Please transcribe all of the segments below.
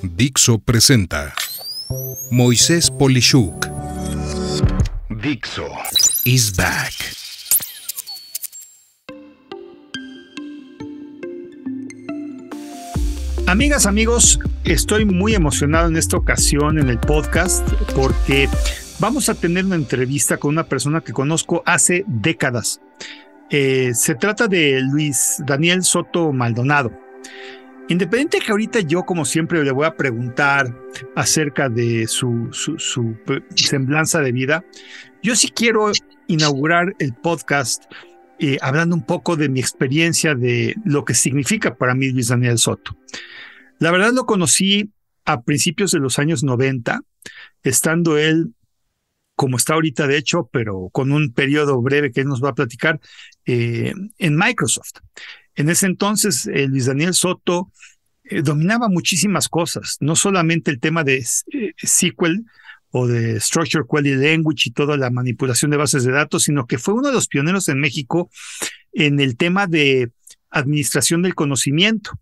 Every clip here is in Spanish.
Dixo presenta Moisés Polishuk. Dixo is back. Amigas, amigos, estoy muy emocionado en esta ocasión en el podcast porque vamos a tener una entrevista con una persona que conozco hace décadas. Se trata de Luis Daniel Soto Maldonado. Independiente que ahorita yo, como siempre, le voy a preguntar acerca de su semblanza de vida, yo sí quiero inaugurar el podcast hablando un poco de mi experiencia de lo que significa para mí Luis Daniel Soto. La verdad lo conocí a principios de los años 90, estando él, como está ahorita de hecho, pero con un periodo breve que él nos va a platicar, en Microsoft. En ese entonces, Luis Daniel Soto dominaba muchísimas cosas, no solamente el tema de SQL o de Structured Query Language y toda la manipulación de bases de datos, sino que fue uno de los pioneros en México en el tema de administración del conocimiento.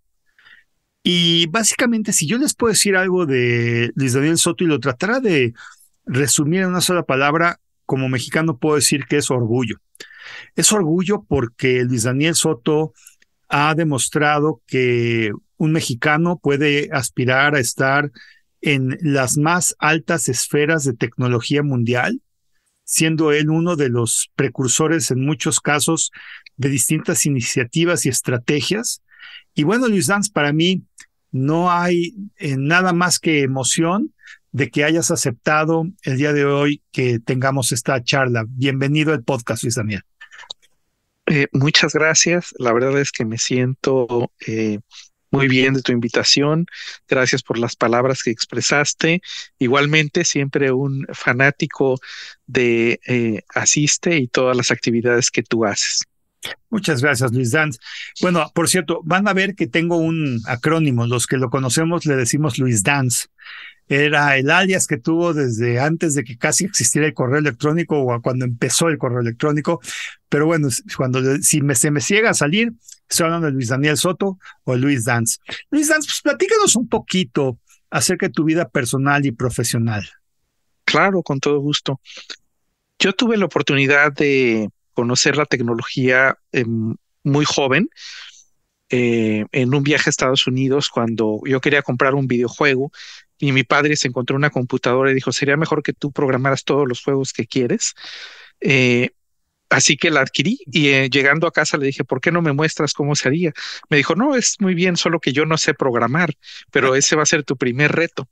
Y básicamente, si yo les puedo decir algo de Luis Daniel Soto y lo tratara de resumir en una sola palabra, como mexicano puedo decir que es orgullo. Es orgullo porque Luis Daniel Soto ha demostrado que un mexicano puede aspirar a estar en las más altas esferas de tecnología mundial, siendo él uno de los precursores en muchos casos de distintas iniciativas y estrategias. Y bueno, Luis Dance, para mí no hay nada más que emoción de que hayas aceptado el día de hoy que tengamos esta charla. Bienvenido al podcast, Luis Daniel. Muchas gracias. La verdad es que me siento muy bien de tu invitación. Gracias por las palabras que expresaste. Igualmente, siempre un fanático de Asiste y todas las actividades que tú haces. Muchas gracias, Luis Dance. Bueno, por cierto, van a ver que tengo un acrónimo. Los que lo conocemos le decimos Luis Dance. Era el alias que tuvo desde antes de que casi existiera el correo electrónico o cuando empezó el correo electrónico. Pero bueno, se me ciega a salir, estoy hablando de Luis Daniel Soto o Luis Dance. Luis Dance, pues platícanos un poquito acerca de tu vida personal y profesional. Claro, con todo gusto. Yo tuve la oportunidad de conocer la tecnología muy joven. En un viaje a Estados Unidos, cuando yo quería comprar un videojuego y mi padre se encontró una computadora y dijo, sería mejor que tú programaras todos los juegos que quieres. Así que la adquirí y llegando a casa le dije, ¿por qué no me muestras cómo se haría? Me dijo, no, es muy bien, solo que yo no sé programar, pero ese va a ser tu primer reto.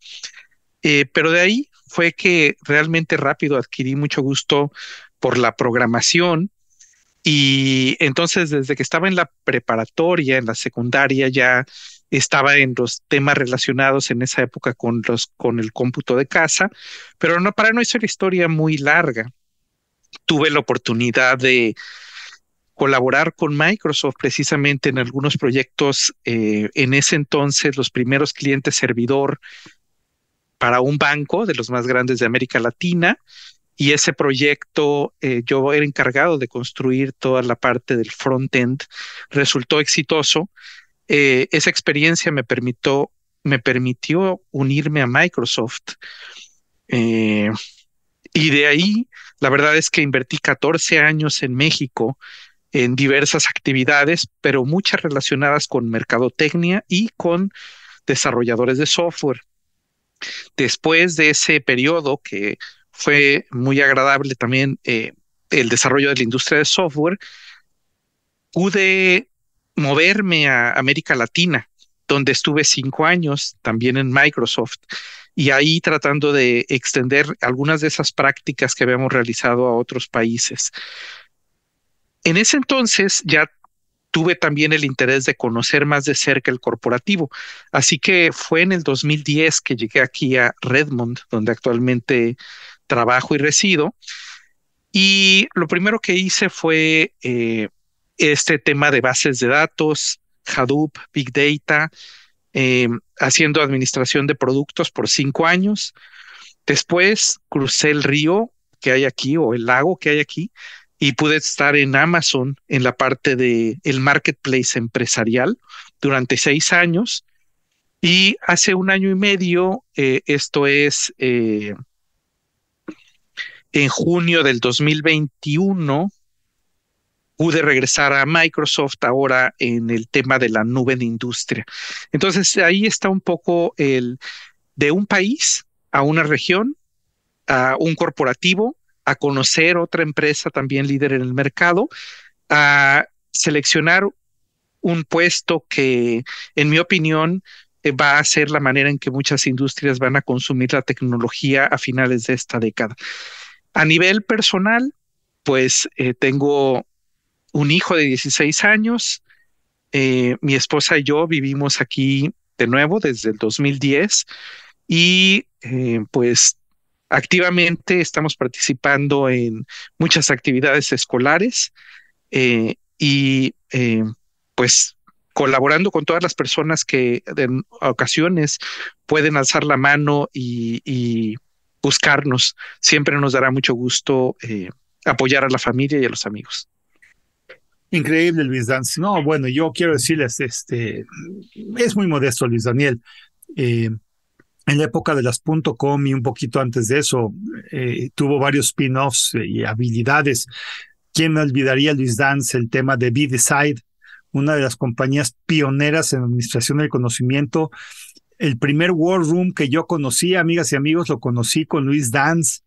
Pero de ahí fue que realmente rápido adquirí mucho gusto por la programación. Y entonces, desde que estaba en la preparatoria, en la secundaria, ya estaba en los temas relacionados en esa época con el cómputo de casa, pero no, para no hacer la historia muy larga, tuve la oportunidad de colaborar con Microsoft precisamente en algunos proyectos, en ese entonces los primeros clientes servidor para un banco de los más grandes de América Latina. Y ese proyecto, yo era encargado de construir toda la parte del front-end. Resultó exitoso. Esa experiencia me permitió unirme a Microsoft. Y de ahí, la verdad es que invertí 14 años en México en diversas actividades, pero muchas relacionadas con mercadotecnia y con desarrolladores de software. Después de ese periodo que fue muy agradable también, el desarrollo de la industria de software, pude moverme a América Latina, donde estuve 5 años también en Microsoft, y ahí tratando de extender algunas de esas prácticas que habíamos realizado a otros países. En ese entonces ya tuve también el interés de conocer más de cerca el corporativo. Así que fue en el 2010 que llegué aquí a Redmond, donde actualmente trabajo y resido. Y lo primero que hice fue este tema de bases de datos, Hadoop, Big Data, haciendo administración de productos por 5 años. Después crucé el río que hay aquí o el lago que hay aquí y pude estar en Amazon en la parte de el marketplace empresarial durante 6 años. Y hace un año y medio, esto es en junio del 2021, pude regresar a Microsoft ahora en el tema de la nube de industria. Entonces ahí está un poco el de un país a una región, a un corporativo, a conocer otra empresa también líder en el mercado, a seleccionar un puesto que, en mi opinión, va a ser la manera en que muchas industrias van a consumir la tecnología a finales de esta década. A nivel personal, pues tengo un hijo de 16 años. Mi esposa y yo vivimos aquí de nuevo desde el 2010 y pues activamente estamos participando en muchas actividades escolares y pues colaborando con todas las personas que en ocasiones pueden alzar la mano y buscarnos. Siempre nos dará mucho gusto apoyar a la familia y a los amigos. Increíble, Luis Dance. No, bueno, yo quiero decirles, es muy modesto Luis Daniel. En la época de las .com y un poquito antes de eso, tuvo varios spin-offs y habilidades. ¿Quién me olvidaría, Luis Dance, el tema de BDeside, una de las compañías pioneras en administración del conocimiento? El primer War Room que yo conocí, amigas y amigos, lo conocí con Luis Dance.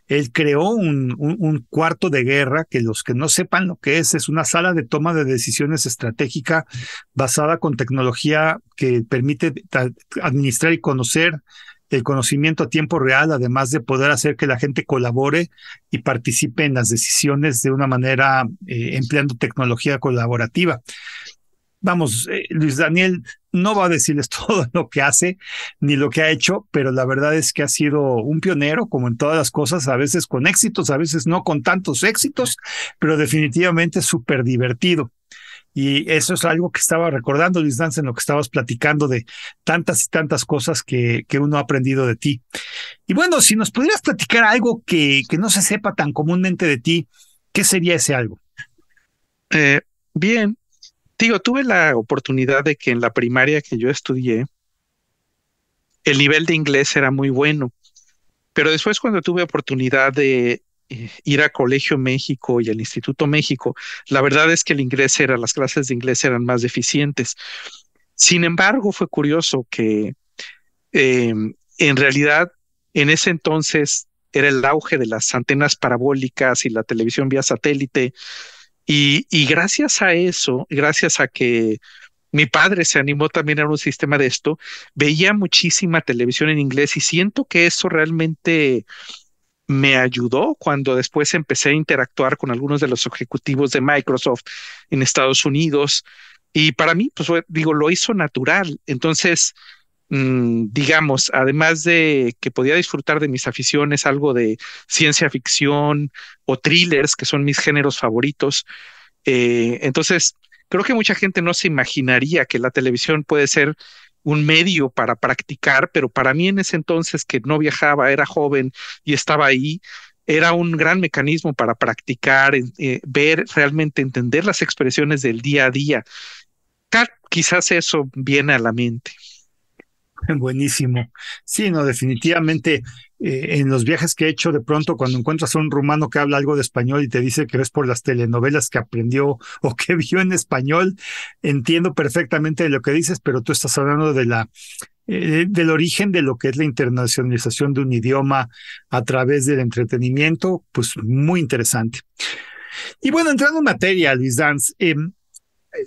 Él creó un cuarto de guerra que los que no sepan lo que es una sala de toma de decisiones estratégica basada con tecnología que permite administrar y conocer el conocimiento a tiempo real, además de poder hacer que la gente colabore y participe en las decisiones de una manera empleando tecnología colaborativa. Vamos, Luis Daniel no va a decirles todo lo que hace ni lo que ha hecho, pero la verdad es que ha sido un pionero, como en todas las cosas, a veces con éxitos, a veces no con tantos éxitos, pero definitivamente súper divertido. Y eso es algo que estaba recordando, Luis Dance, en lo que estabas platicando de tantas y tantas cosas que uno ha aprendido de ti. Y bueno, si nos pudieras platicar algo que no se sepa tan comúnmente de ti, ¿qué sería ese algo? Bien. Digo, tuve la oportunidad de que en la primaria que yo estudié, el nivel de inglés era muy bueno, pero después cuando tuve oportunidad de ir a Colegio México y al Instituto México, la verdad es que las clases de inglés eran más deficientes. Sin embargo, fue curioso que en realidad en ese entonces era el auge de las antenas parabólicas y la televisión vía satélite. Y gracias a eso, gracias a que mi padre se animó también a un sistema de esto, veía muchísima televisión en inglés y siento que eso realmente me ayudó cuando después empecé a interactuar con algunos de los ejecutivos de Microsoft en Estados Unidos. Y para mí, pues digo, lo hizo natural. Entonces, digamos, además de que podía disfrutar de mis aficiones, algo de ciencia ficción o thrillers, que son mis géneros favoritos, entonces creo que mucha gente no se imaginaría que la televisión puede ser un medio para practicar, pero para mí en ese entonces que no viajaba, era joven y estaba ahí, era un gran mecanismo para practicar, ver, realmente entender las expresiones del día a día. Quizás eso viene a la mente. Buenísimo. Sí, no, definitivamente en los viajes que he hecho, de pronto cuando encuentras a un rumano que habla algo de español y te dice que es por las telenovelas que aprendió o que vio en español, entiendo perfectamente de lo que dices, pero tú estás hablando de del origen de lo que es la internacionalización de un idioma a través del entretenimiento, pues muy interesante. Y bueno, entrando en materia, Luis Dance,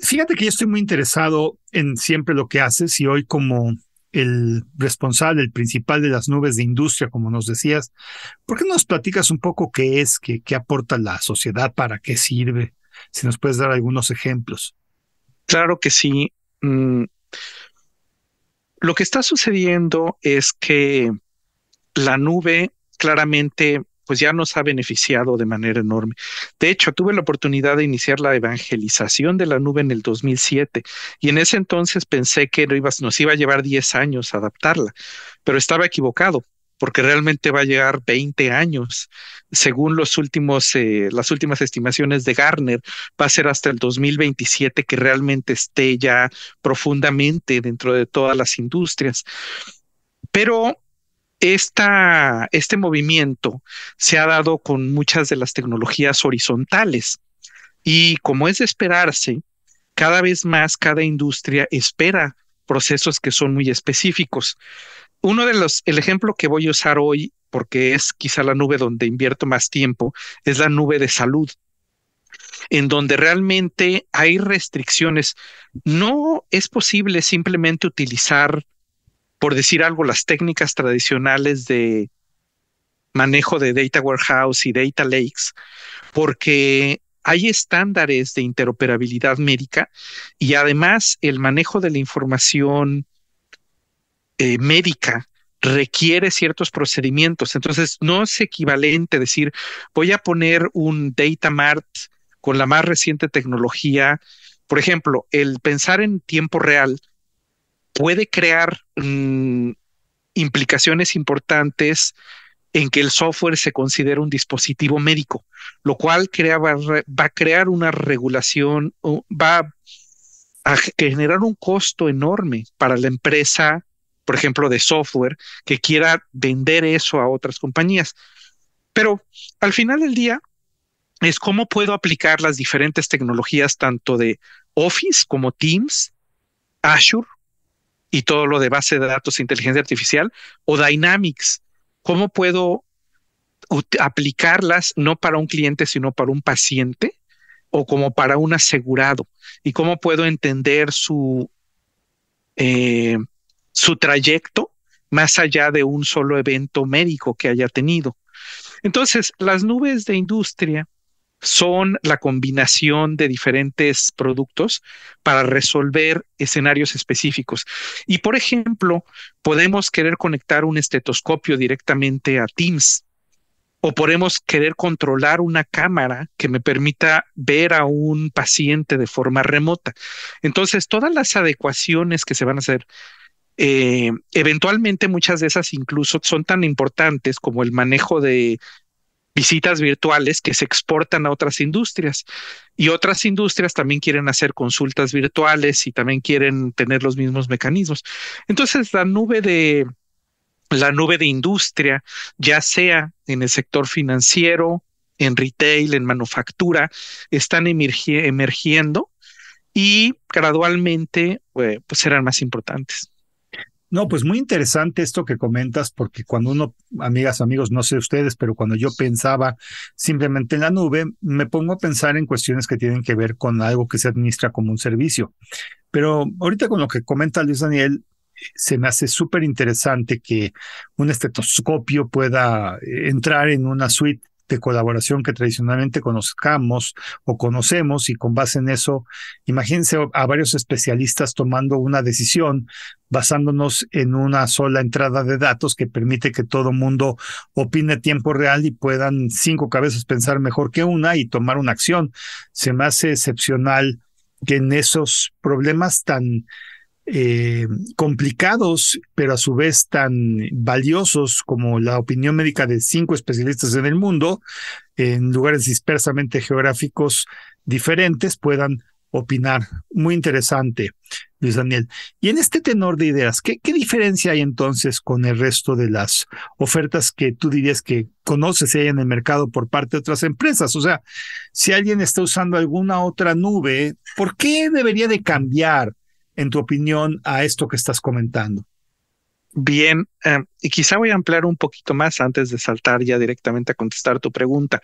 fíjate que yo estoy muy interesado en siempre lo que haces y hoy como el responsable, el principal de las nubes de industria, como nos decías, ¿por qué no nos platicas un poco qué es, qué aporta la sociedad, para qué sirve? Si nos puedes dar algunos ejemplos. Claro que sí. Lo que está sucediendo es que la nube claramente pues ya nos ha beneficiado de manera enorme. De hecho, tuve la oportunidad de iniciar la evangelización de la nube en el 2007 y en ese entonces pensé que nos iba a llevar 10 años adaptarla, pero estaba equivocado porque realmente va a llegar 20 años. Según las últimas estimaciones de Gartner, va a ser hasta el 2027 que realmente esté ya profundamente dentro de todas las industrias. Pero este movimiento se ha dado con muchas de las tecnologías horizontales y, como es de esperarse, cada vez más cada industria espera procesos que son muy específicos. El ejemplo que voy a usar hoy, porque es quizá la nube donde invierto más tiempo, es la nube de salud, en donde realmente hay restricciones. No es posible simplemente utilizar, por decir algo, las técnicas tradicionales de manejo de data warehouse y data lakes, porque hay estándares de interoperabilidad médica y además el manejo de la información médica requiere ciertos procedimientos. Entonces, no es equivalente decir, voy a poner un data mart con la más reciente tecnología. Por ejemplo, el pensar en tiempo real puede crear implicaciones importantes en que el software se considera un dispositivo médico, lo cual va a crear una regulación, va a generar un costo enorme para la empresa, por ejemplo, de software, que quiera vender eso a otras compañías. Pero al final del día es cómo puedo aplicar las diferentes tecnologías, tanto de Office como Teams, Azure y todo lo de base de datos e inteligencia artificial, o Dynamics. ¿Cómo puedo aplicarlas no para un cliente, sino para un paciente o como para un asegurado? ¿Y cómo puedo entender su trayecto más allá de un solo evento médico que haya tenido? Entonces, las nubes de industria son la combinación de diferentes productos para resolver escenarios específicos. Y, por ejemplo, podemos querer conectar un estetoscopio directamente a Teams, o podemos querer controlar una cámara que me permita ver a un paciente de forma remota. Entonces, todas las adecuaciones que se van a hacer, eventualmente muchas de esas incluso son tan importantes como el manejo de visitas virtuales que se exportan a otras industrias, y otras industrias también quieren hacer consultas virtuales y también quieren tener los mismos mecanismos. Entonces, la nube de industria, ya sea en el sector financiero, en retail, en manufactura, están emergiendo y gradualmente pues serán más importantes. No, pues muy interesante esto que comentas, porque cuando uno, amigas, amigos, no sé ustedes, pero cuando yo pensaba simplemente en la nube, me pongo a pensar en cuestiones que tienen que ver con algo que se administra como un servicio. Pero ahorita con lo que comenta Luis Daniel, se me hace súper interesante que un estetoscopio pueda entrar en una suite de colaboración que tradicionalmente conozcamos o conocemos, y con base en eso, imagínense a varios especialistas tomando una decisión basándonos en una sola entrada de datos que permite que todo mundo opine a tiempo real y puedan 5 cabezas pensar mejor que una y tomar una acción. Se me hace excepcional que en esos problemas tan complicados, pero a su vez tan valiosos como la opinión médica de 5 especialistas en el mundo, en lugares dispersamente geográficos diferentes, puedan opinar. Muy interesante, Luis Daniel. Y en este tenor de ideas, ¿qué diferencia hay entonces con el resto de las ofertas que tú dirías que conoces en el mercado por parte de otras empresas? O sea, si alguien está usando alguna otra nube, ¿por qué debería de cambiar, en tu opinión, a esto que estás comentando? Bien, y quizá voy a ampliar un poquito más antes de saltar ya directamente a contestar tu pregunta.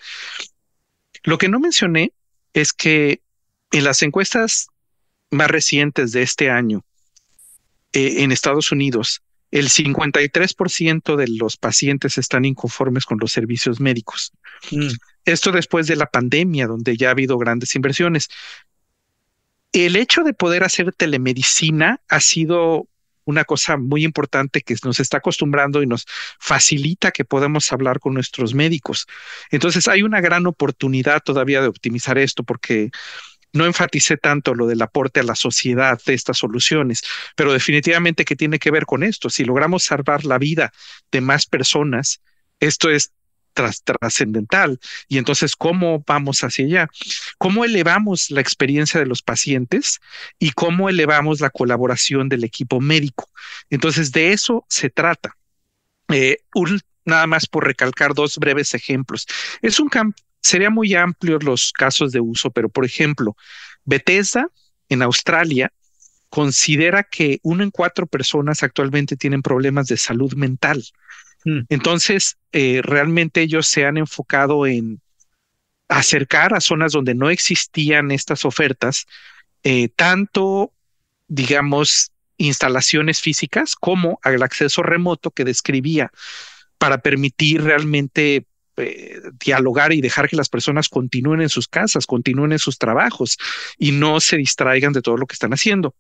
Lo que no mencioné es que en las encuestas más recientes de este año, en Estados Unidos, el 53% de los pacientes están inconformes con los servicios médicos. Esto después de la pandemia, donde ya ha habido grandes inversiones. El hecho de poder hacer telemedicina ha sido una cosa muy importante que nos está acostumbrando y nos facilita que podamos hablar con nuestros médicos. Entonces hay una gran oportunidad todavía de optimizar esto, porque No enfaticé tanto lo del aporte a la sociedad de estas soluciones, pero definitivamente que tiene que ver con esto. Si logramos salvar la vida de más personas, esto es trascendental. Y entonces, ¿cómo vamos hacia allá? ¿Cómo elevamos la experiencia de los pacientes y cómo elevamos la colaboración del equipo médico? Entonces, de eso se trata. Nada más por recalcar dos breves ejemplos. Sería muy amplio los casos de uso, pero por ejemplo, Bethesda en Australia considera que 1 en 4 personas actualmente tienen problemas de salud mental. Entonces, realmente ellos se han enfocado en acercar a zonas donde no existían estas ofertas, tanto, digamos, instalaciones físicas como al acceso remoto que describía para permitir realmente dialogar y dejar que las personas continúen en sus casas, continúen en sus trabajos y no se distraigan de todo lo que están haciendo.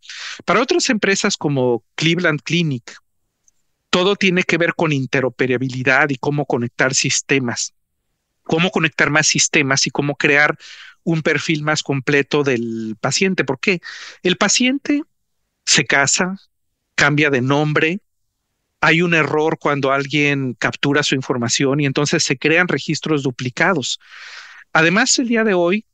Para otras empresas como Cleveland Clinic, todo tiene que ver con interoperabilidad y cómo conectar sistemas, cómo conectar más sistemas y cómo crear un perfil más completo del paciente. ¿Por qué? El paciente se casa, cambia de nombre, hay un error cuando alguien captura su información y entonces se crean registros duplicados. Además, el día de hoy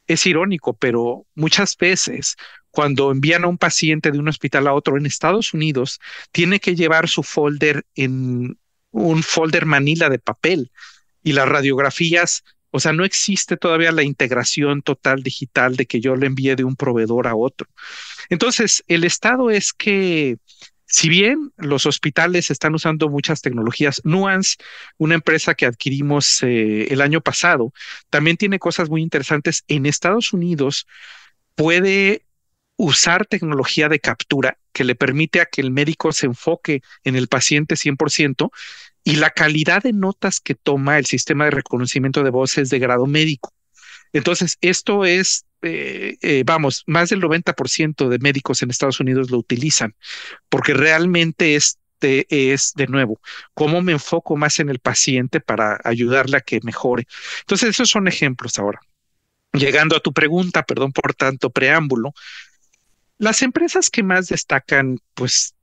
es irónico, pero muchas veces cuando envían a un paciente de un hospital a otro en Estados Unidos, tiene que llevar su folder en un folder manila de papel y las radiografías, o sea, no existe todavía la integración total digital de que yo le envíe de un proveedor a otro. Entonces, el estado es que si bien los hospitales están usando muchas tecnologías, Nuance, una empresa que adquirimos el año pasado, también tiene cosas muy interesantes. En Estados Unidos puede usar tecnología de captura que le permite a que el médico se enfoque en el paciente 100% y la calidad de notas que toma el sistema de reconocimiento de voz es de grado médico. Entonces, esto es, más del 90% de médicos en Estados Unidos lo utilizan, porque realmente es, de nuevo, cómo me enfoco más en el paciente para ayudarle a que mejore. Entonces, esos son ejemplos ahora. Llegando a tu pregunta, perdón por tanto preámbulo, las empresas que más destacan, pues,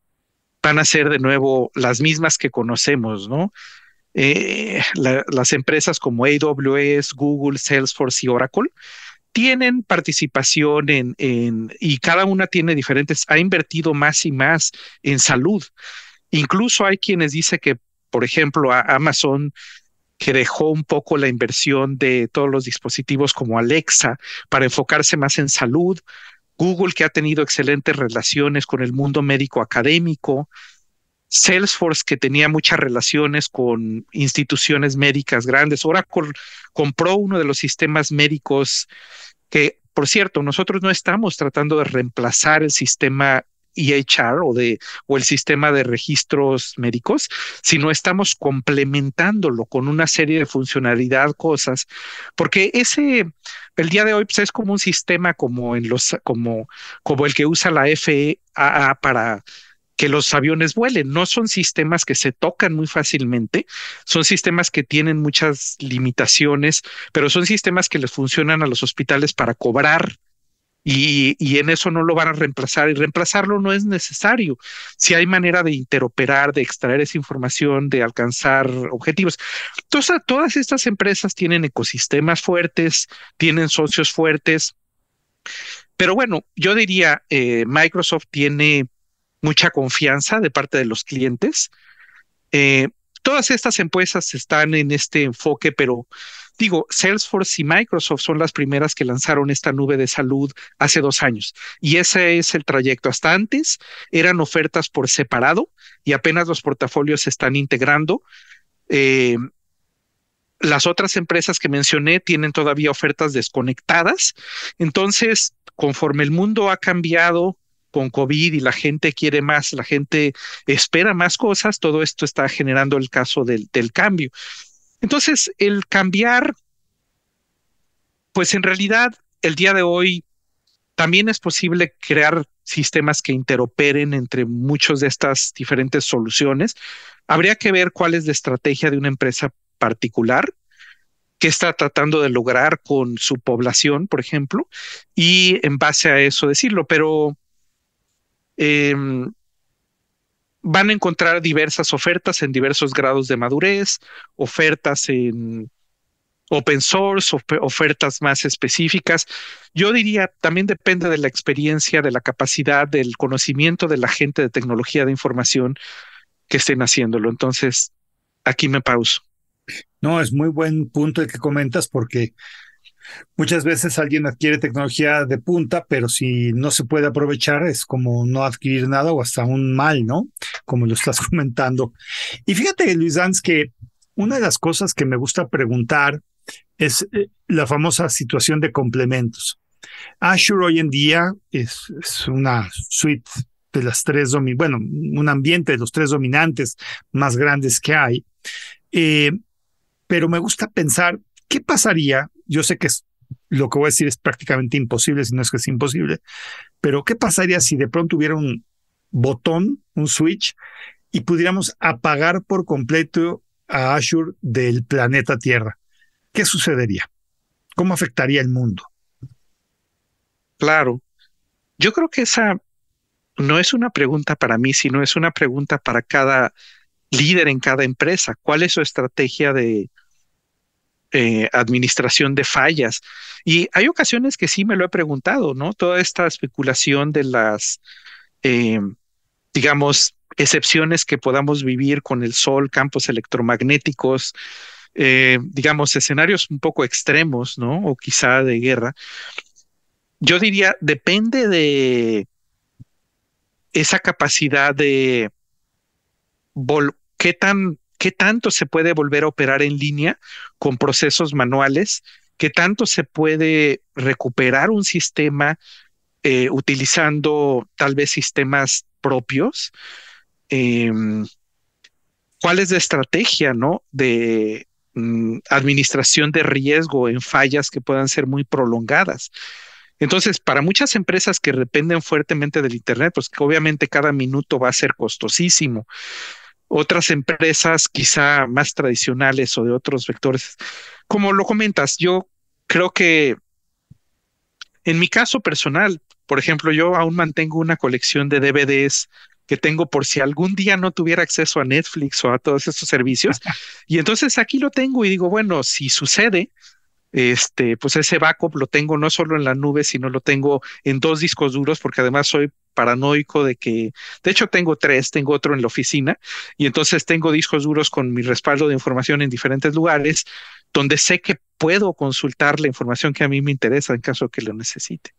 van a ser de nuevo las mismas que conocemos, ¿no? Las empresas como AWS, Google, Salesforce y Oracle tienen participación y cada una tiene diferentes, ha invertido más y más en salud. Incluso hay quienes dicen que, por ejemplo, a Amazon, que dejó un poco la inversión de todos los dispositivos como Alexa para enfocarse más en salud. Google, que ha tenido excelentes relaciones con el mundo médico académico. Salesforce, que tenía muchas relaciones con instituciones médicas grandes. Oracle compró uno de los sistemas médicos que, por cierto, nosotros no estamos tratando de reemplazar el sistema EHR o el sistema de registros médicos, sino estamos complementándolo con una serie de funcionalidad, cosas, porque el día de hoy pues, es como un sistema como el que usa la FAA para que los aviones vuelen. No son sistemas que se tocan muy fácilmente, son sistemas que tienen muchas limitaciones, pero son sistemas que les funcionan a los hospitales para cobrar y en eso no lo van a reemplazar y reemplazarlo no es necesario. Si hay manera de interoperar, de extraer esa información, de alcanzar objetivos. Entonces, todas estas empresas tienen ecosistemas fuertes, tienen socios fuertes, pero bueno, yo diría Microsoft tiene mucha confianza de parte de los clientes. Todas estas empresas están en este enfoque, pero digo, Salesforce y Microsoft son las primeras que lanzaron esta nube de salud hace 2 años. Y ese es el trayecto. Hasta antes eran ofertas por separado y apenas los portafolios se están integrando. Las otras empresas que mencioné tienen todavía ofertas desconectadas. Entonces, conforme el mundo ha cambiado con COVID y la gente quiere más, la gente espera más cosas, todo esto está generando el caso del cambio. Entonces, el cambiar, pues en realidad, el día de hoy también es posible crear sistemas que interoperen entre muchas de estas diferentes soluciones. Habría que ver cuál es la estrategia de una empresa particular. qué está tratando de lograr con su población, por ejemplo, y en base a eso decirlo, pero em, van a encontrar diversas ofertas en diversos grados de madurez, ofertas en open source, ofertas más específicas. Yo diría, también depende de la experiencia, de la capacidad, del conocimiento de la gente de tecnología de información que estén haciéndolo. Entonces, aquí me pauso. No, es muy buen punto el que comentas porque muchas veces alguien adquiere tecnología de punta, pero si no se puede aprovechar es como no adquirir nada o hasta un mal, ¿no? Como lo estás comentando. Y fíjate, Luis Danz, que una de las cosas que me gusta preguntar es la famosa situación de complementos. Azure hoy en día es una suite de las tres, bueno, un ambiente de los tres dominantes más grandes que hay. Pero me gusta pensar, ¿qué pasaría? Yo sé que lo que voy a decir es prácticamente imposible, si no es que es imposible, pero ¿qué pasaría si de pronto hubiera un botón, un switch, y pudiéramos apagar por completo a Azure del planeta Tierra? ¿Qué sucedería? ¿Cómo afectaría el mundo? Claro, yo creo que esa no es una pregunta para mí, sino es una pregunta para cada líder en cada empresa. ¿Cuál es su estrategia de administración de fallas? Y hay ocasiones que sí me lo he preguntado, ¿no? Toda esta especulación de las, eh, digamos, excepciones que podamos vivir con el sol, campos electromagnéticos, digamos, escenarios un poco extremos, ¿no? O quizá de guerra. Yo diría, depende de esa capacidad de qué tanto se puede volver a operar en línea con procesos manuales, qué tanto se puede recuperar un sistema utilizando tal vez sistemas propios. Eh, ¿Cuál es la estrategia, ¿no? De administración de riesgo en fallas que puedan ser muy prolongadas? Entonces, para muchas empresas que dependen fuertemente del Internet, pues que obviamente cada minuto va a ser costosísimo. Otras empresas quizá más tradicionales o de otros vectores, como lo comentas, yo creo que en mi caso personal, por ejemplo, yo aún mantengo una colección de DVDs que tengo por si algún día no tuviera acceso a Netflix o a todos estos servicios. Y entonces aquí lo tengo y digo, bueno, si sucede, pues ese backup lo tengo no solo en la nube, sino lo tengo en dos discos duros, porque además soy paranoico de hecho tengo tres, tengo otro en la oficina, y entonces tengo discos duros con mi respaldo de información en diferentes lugares, donde sé que puedo consultar la información que a mí me interesa en caso que lo necesite.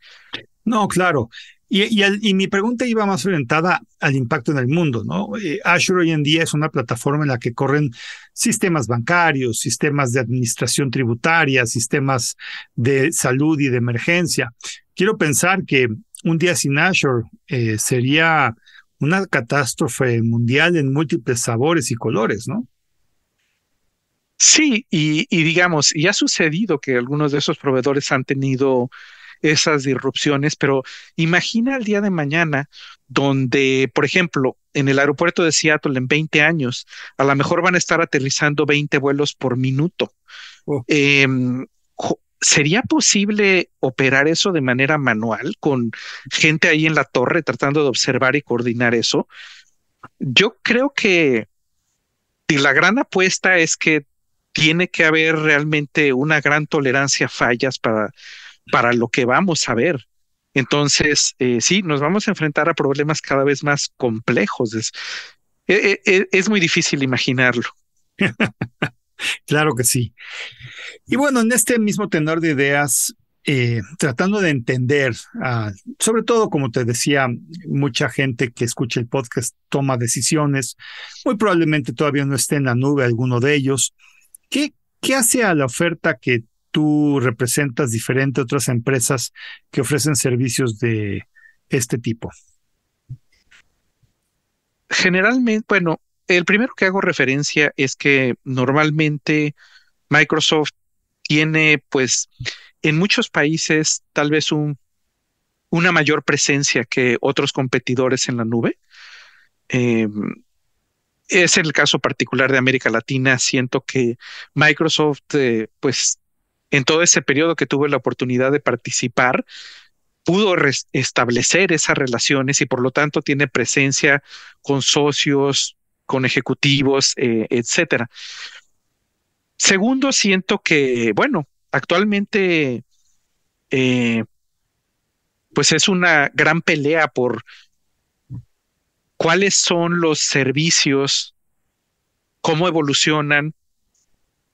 No, claro. Y mi pregunta iba más orientada al impacto en el mundo, ¿no? Azure hoy en día es una plataforma en la que corren sistemas bancarios, sistemas de administración tributaria, sistemas de salud y de emergencia. Quiero pensar que un día sin Azure sería una catástrofe mundial en múltiples sabores y colores, ¿no? Sí, y digamos, y ha sucedido que algunos de esos proveedores han tenido esas disrupciones, pero imagina el día de mañana donde, por ejemplo, en el aeropuerto de Seattle en 20 años, a lo mejor van a estar aterrizando 20 vuelos por minuto. Oh. ¿Sería posible operar eso de manera manual con gente ahí en la torre tratando de observar y coordinar eso? Yo creo que la gran apuesta es que tiene que haber realmente una gran tolerancia a fallas para lo que vamos a ver. Entonces, sí, nos vamos a enfrentar a problemas cada vez más complejos. Es muy difícil imaginarlo. Claro que sí. Y bueno, en este mismo tenor de ideas, tratando de entender, sobre todo, como te decía, mucha gente que escucha el podcast toma decisiones, muy probablemente todavía no esté en la nube alguno de ellos. ¿Qué hace a la oferta que tú representas diferente a otras empresas que ofrecen servicios de este tipo? Generalmente, bueno, el primero que hago referencia es que normalmente Microsoft tiene, pues, en muchos países tal vez una mayor presencia que otros competidores en la nube. Eh, Es el caso particular de América Latina. Siento que Microsoft, pues en todo ese periodo que tuve la oportunidad de participar, pudo establecer esas relaciones y por lo tanto tiene presencia con socios, con ejecutivos, etcétera. Segundo, siento que, bueno, actualmente eh, pues es una gran pelea por cuáles son los servicios, cómo evolucionan.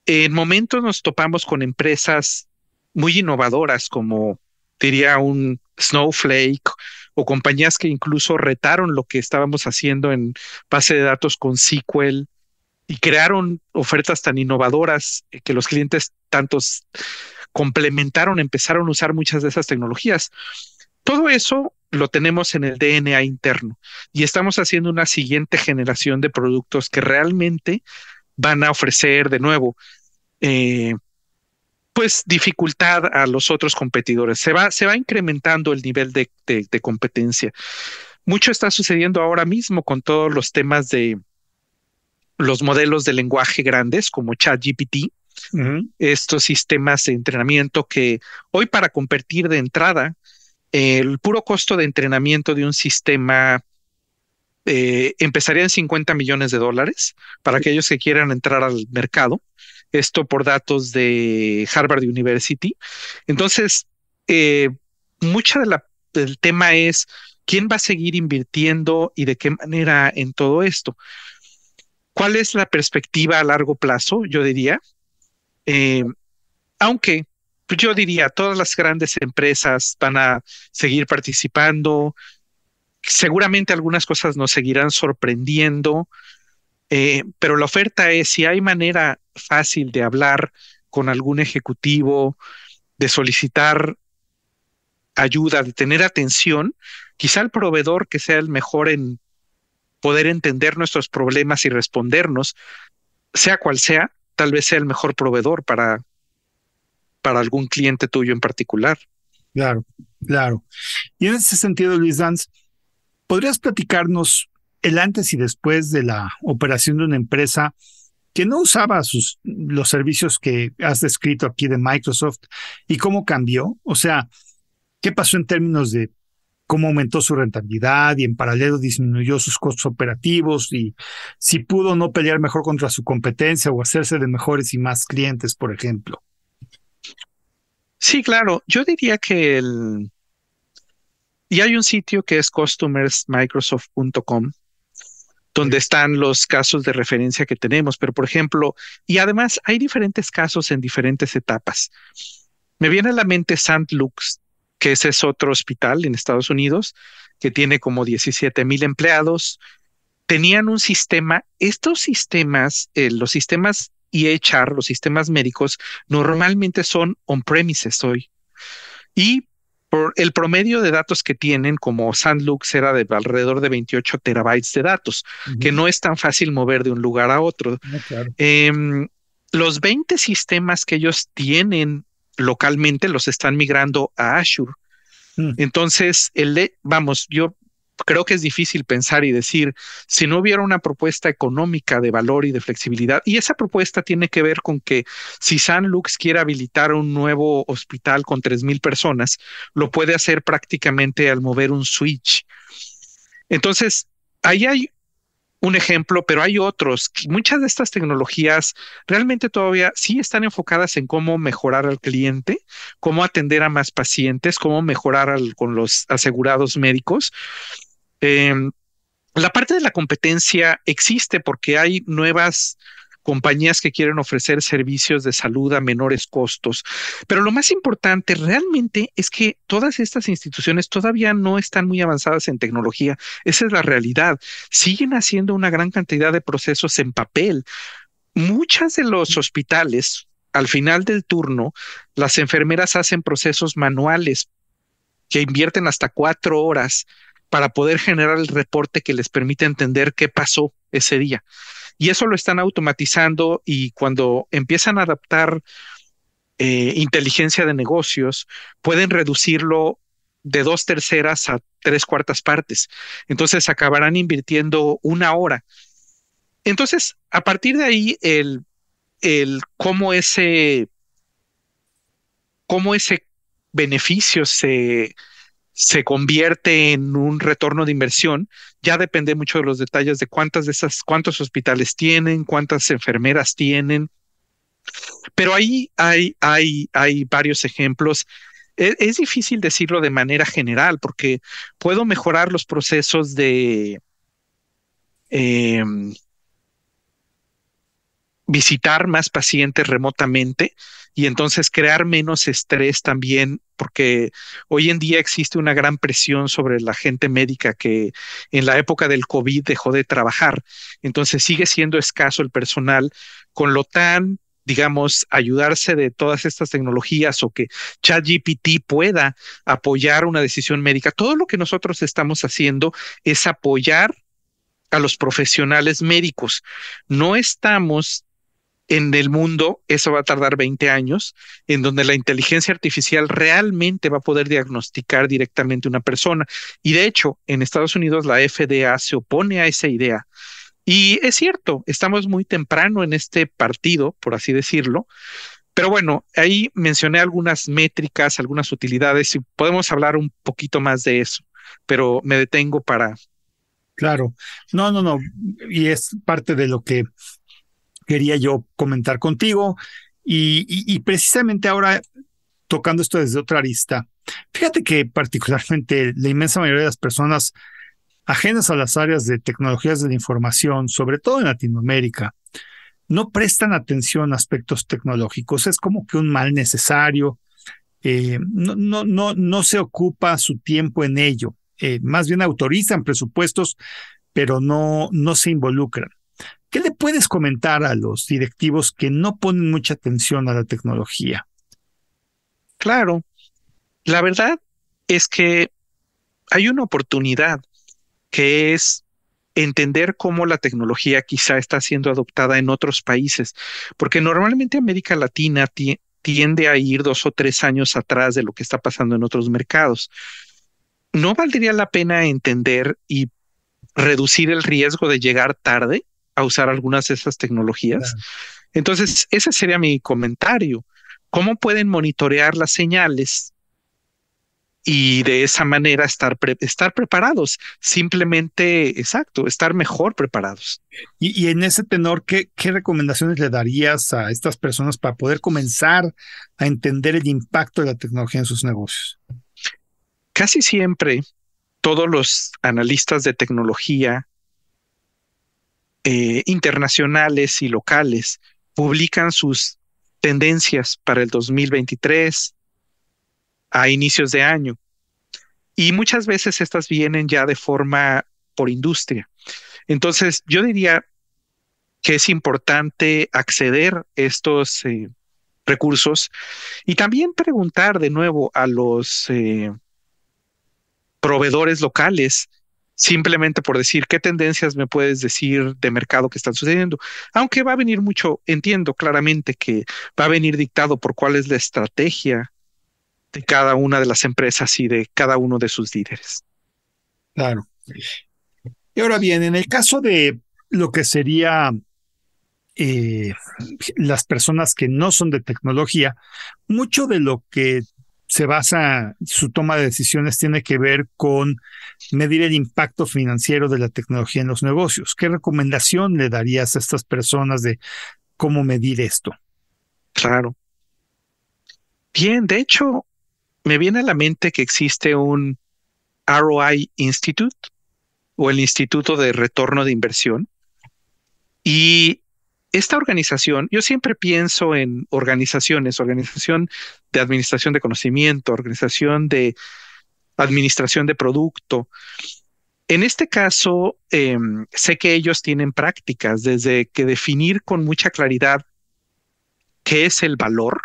En momentos nos topamos con empresas muy innovadoras, como diría un Snowflake, o compañías que incluso retaron lo que estábamos haciendo en base de datos con SQL y crearon ofertas tan innovadoras que los clientes tantos complementaron, empezaron a usar muchas de esas tecnologías. Todo eso lo tenemos en el DNA interno y estamos haciendo una siguiente generación de productos que realmente van a ofrecer de nuevo pues dificultad a los otros competidores. Se va incrementando el nivel de competencia. Mucho está sucediendo ahora mismo con todos los temas de los modelos de lenguaje grandes como ChatGPT, estos sistemas de entrenamiento que hoy, para competir de entrada, el puro costo de entrenamiento de un sistema empezaría en $50 millones para aquellos que quieran entrar al mercado. Esto por datos de Harvard University. Entonces, mucha del tema es quién va a seguir invirtiendo y de qué manera en todo esto. ¿Cuál es la perspectiva a largo plazo? Yo diría, aunque pues yo diría todas las grandes empresas van a seguir participando, seguramente algunas cosas nos seguirán sorprendiendo, pero la oferta es si hay manera fácil de hablar con algún ejecutivo, de solicitar ayuda, de tener atención, quizá el proveedor que sea el mejor en poder entender nuestros problemas y respondernos, sea cual sea, tal vez sea el mejor proveedor para algún cliente tuyo en particular. Claro, claro. Y en ese sentido, Luis Danz, ¿podrías platicarnos el antes y después de la operación de una empresa que no usaba los servicios que has descrito aquí de Microsoft y cómo cambió? O sea, ¿qué pasó en términos de cómo aumentó su rentabilidad y en paralelo disminuyó sus costos operativos y si pudo no pelear mejor contra su competencia o hacerse de mejores y más clientes, por ejemplo? Sí, claro. Yo diría que y hay un sitio que es customersmicrosoft.com, donde están los casos de referencia que tenemos, pero por ejemplo, y además hay diferentes casos en diferentes etapas. Me viene a la mente St. Luke's, que ese es otro hospital en Estados Unidos, que tiene como 17,000 empleados. Tenían un sistema, estos sistemas, los sistemas EHR, los sistemas médicos, normalmente son on-premises hoy. Y por el promedio de datos que tienen, como St. Luke's era de alrededor de 28 terabytes de datos, que no es tan fácil mover de un lugar a otro. Claro. Los 20 sistemas que ellos tienen localmente los están migrando a Azure. Entonces, yo creo que es difícil pensar y decir, si no hubiera una propuesta económica de valor y de flexibilidad, y esa propuesta tiene que ver con que si St. Luke's quiere habilitar un nuevo hospital con 3,000 personas, lo puede hacer prácticamente al mover un switch. Entonces, ahí hay un ejemplo, pero hay otros. Muchas de estas tecnologías realmente todavía sí están enfocadas en cómo mejorar al cliente, cómo atender a más pacientes, cómo mejorar con los asegurados médicos. La parte de la competencia existe porque hay nuevas compañías que quieren ofrecer servicios de salud a menores costos. Pero lo más importante realmente es que todas estas instituciones todavía no están muy avanzadas en tecnología. Esa es la realidad. Siguen haciendo una gran cantidad de procesos en papel. Muchas de los hospitales, al final del turno, las enfermeras hacen procesos manuales que invierten hasta 4 horas para poder generar el reporte que les permite entender qué pasó ese día. Y eso lo están automatizando y cuando empiezan a adaptar inteligencia de negocios, pueden reducirlo de 2/3 a 3/4 partes. Entonces acabarán invirtiendo 1 hora Entonces, a partir de ahí, el cómo ese beneficio se convierte en un retorno de inversión, ya depende mucho de los detalles de cuántos hospitales tienen, cuántas enfermeras tienen, pero ahí hay varios ejemplos. Es difícil decirlo de manera general porque puedo mejorar los procesos de em, visitar más pacientes remotamente y entonces crear menos estrés también, porque hoy en día existe una gran presión sobre la gente médica que en la época del COVID dejó de trabajar. Entonces sigue siendo escaso el personal, con lo tan, digamos, ayudarse de todas estas tecnologías o que ChatGPT pueda apoyar una decisión médica. Todo lo que nosotros estamos haciendo es apoyar a los profesionales médicos. No estamos en el mundo, eso va a tardar 20 años, en donde la inteligencia artificial realmente va a poder diagnosticar directamente una persona. Y de hecho, en Estados Unidos la FDA se opone a esa idea. Y es cierto, estamos muy temprano en este partido, por así decirlo. Pero bueno, ahí mencioné algunas métricas, algunas utilidades y podemos hablar un poquito más de eso, pero me detengo para... Claro, no, y es parte de lo que quería yo comentar contigo y precisamente ahora tocando esto desde otra arista. Fíjate que particularmente la inmensa mayoría de las personas ajenas a las áreas de tecnologías de la información, sobre todo en Latinoamérica, no prestan atención a aspectos tecnológicos. Es como que un mal necesario. No se ocupa su tiempo en ello. Más bien autorizan presupuestos, pero no se involucran. ¿Qué le puedes comentar a los directivos que no ponen mucha atención a la tecnología? Claro, la verdad es que hay una oportunidad que es entender cómo la tecnología quizá está siendo adoptada en otros países, porque normalmente América Latina tiende a ir 2 o 3 años atrás de lo que está pasando en otros mercados. ¿No valdría la pena entender y reducir el riesgo de llegar tarde a usar algunas de esas tecnologías? Claro. Entonces, ese sería mi comentario. ¿Cómo pueden monitorear las señales y de esa manera estar preparados? Simplemente, exacto, estar mejor preparados. Y en ese tenor, ¿qué recomendaciones le darías a estas personas para poder comenzar a entender el impacto de la tecnología en sus negocios? Casi siempre todos los analistas de tecnología internacionales y locales publican sus tendencias para el 2023 a inicios de año. Y muchas veces estas vienen ya de forma por industria. Entonces, yo diría que es importante acceder a estos recursos y también preguntar de nuevo a los proveedores locales, simplemente por decir qué tendencias me puedes decir de mercado que están sucediendo. Aunque va a venir mucho, entiendo claramente que va a venir dictado por cuál es la estrategia de cada una de las empresas y de cada uno de sus líderes. Claro. Y ahora bien, en el caso de lo que sería las personas que no son de tecnología, mucho de lo que se basa su toma de decisiones tiene que ver con medir el impacto financiero de la tecnología en los negocios. ¿Qué recomendación le darías a estas personas de cómo medir esto? Claro. Bien, de hecho, me viene a la mente que existe un ROI Institute o el Instituto de Retorno de Inversión. Y esta organización, yo siempre pienso en organización de administración de conocimiento, organización de administración de producto. En este caso, sé que ellos tienen prácticas desde que definir con mucha claridad qué es el valor,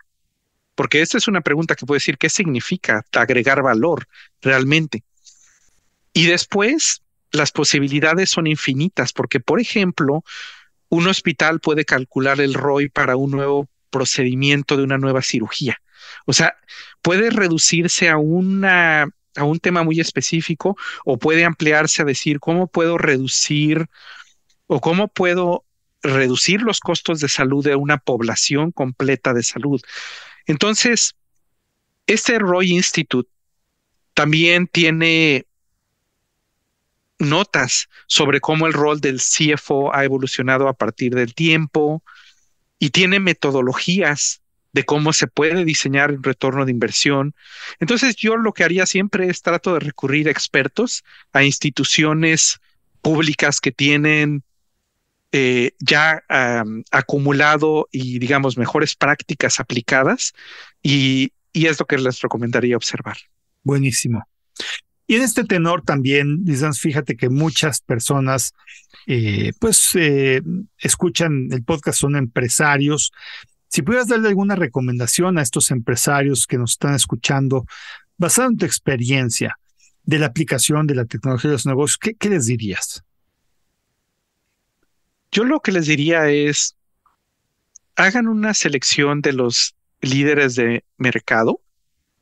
porque esta es una pregunta que puede decir qué significa agregar valor realmente. Y después, las posibilidades son infinitas, porque, por ejemplo, un hospital puede calcular el ROI para un nuevo procedimiento de una nueva cirugía. O sea, puede reducirse a un tema muy específico o puede ampliarse a decir cómo puedo reducir o cómo puedo reducir los costos de salud de una población completa de salud. Entonces, este Roy Institute también tiene notas sobre cómo el rol del CFO ha evolucionado a partir del tiempo y tiene metodologías de cómo se puede diseñar un retorno de inversión. Entonces, yo lo que haría siempre es trato de recurrir a expertos, a instituciones públicas que tienen ya acumulado y, digamos, mejores prácticas aplicadas y es lo que les recomendaría observar. Buenísimo. Y en este tenor también, Lisans, fíjate que muchas personas escuchan el podcast, son empresarios. Si pudieras darle alguna recomendación a estos empresarios que nos están escuchando, basado en tu experiencia de la aplicación de la tecnología de los negocios, ¿qué les dirías? Yo lo que les diría es, hagan una selección de los líderes de mercado,